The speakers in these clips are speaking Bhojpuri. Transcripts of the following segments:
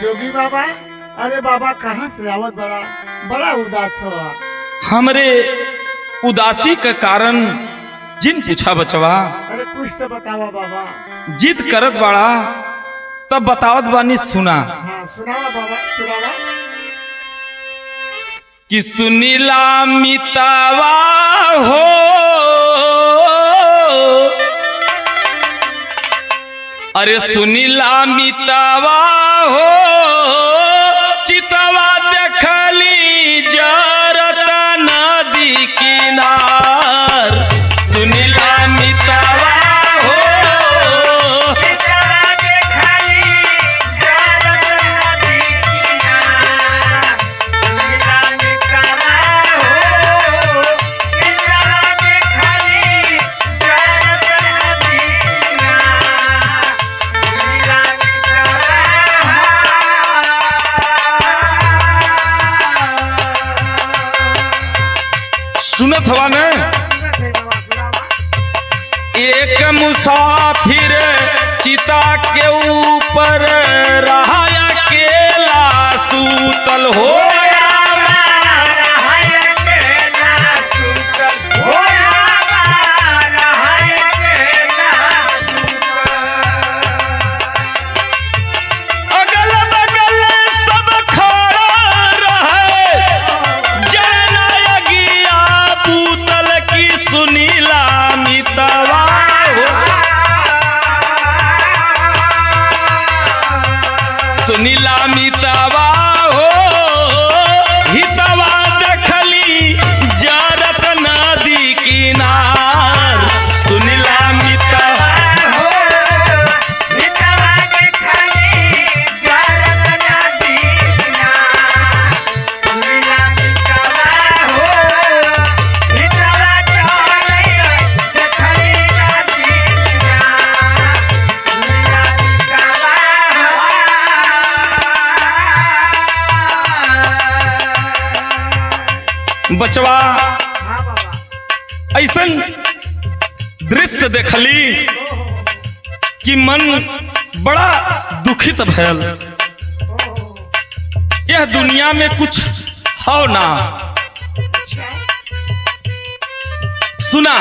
जोगी बाबा, अरे बाबा कहाँ से आवत बड़ा बड़ा उदास हुआ। हमरे उदासी का कारण जिन पूछा बचवा। अरे कुछ तो बतावा बाबा। जिद करत बाड़ा तब बतावत बानी सुना। हाँ सुनावा बाबा सुनावा। कि सुनीला मितावा हो अरे सुनीला मितावा हो चितवा देखली जरत नदी किनार सुनीला मितावा हो सुनत हवा ने एक मुसाफिर चिता के ऊपर रहा अकेला सूतल हो अगल बगल सब खड़ा रहे जरना अगिया पूतल की सुनीला मितवा हो सुनीला मितवा हो हितवा देखली जरत नदी किनार सुनीला मितवा बचवा ऐसन दृश्य देखली कि मन बड़ा दुखित भयल। यह दुनिया में कुछ हो ना। सुना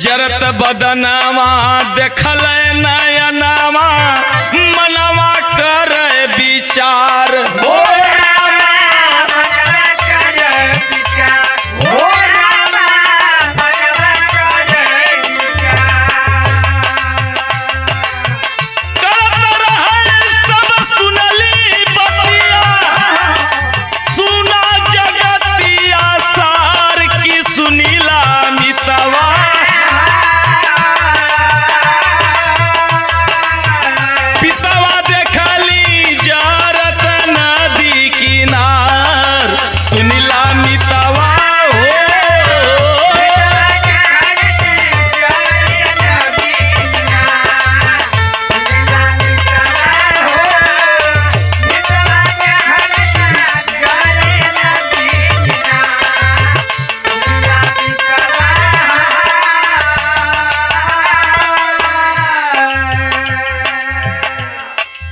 जरत बदनवा देखल नयनवा मनवा कर विचार हो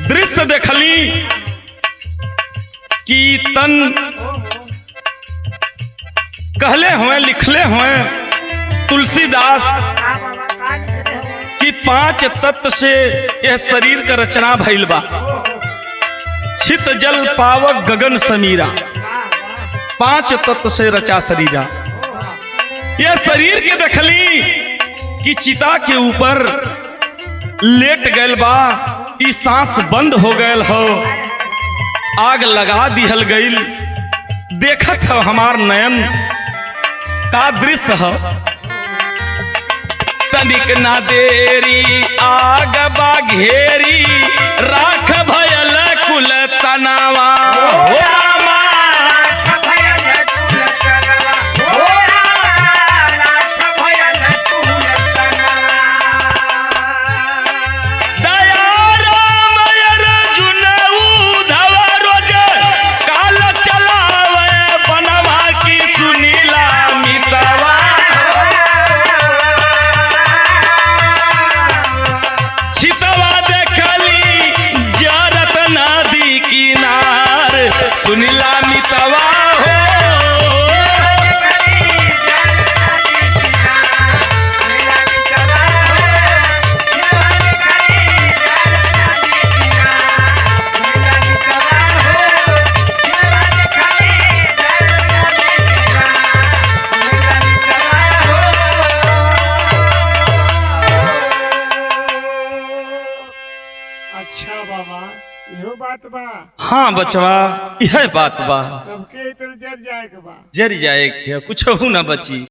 दृश्य देखली कि तन कहले हुए लिखले हुए तुलसीदास कि 5 तत्व से यह शरीर का रचना भइल बा। छित जल पावक गगन समीरा 5 तत्व से रचा शरीरा। यह शरीर के देखली कि चिता के ऊपर लेट गयल बा। ई सांस बंद हो गयल हो आग लगा दिहल गईल। देखत हो हमार नयन का दृश्य हो तनिक ना देरी आग बा घेरी राख भयल कुल तनावा हो रामा चित सुनिला मितवा हो अच्छा बाबा इहो बात बा। हाँ बचवा यह बात बा सबके इतर जर जाए के बा। जर जाए कुछ हो ना बची।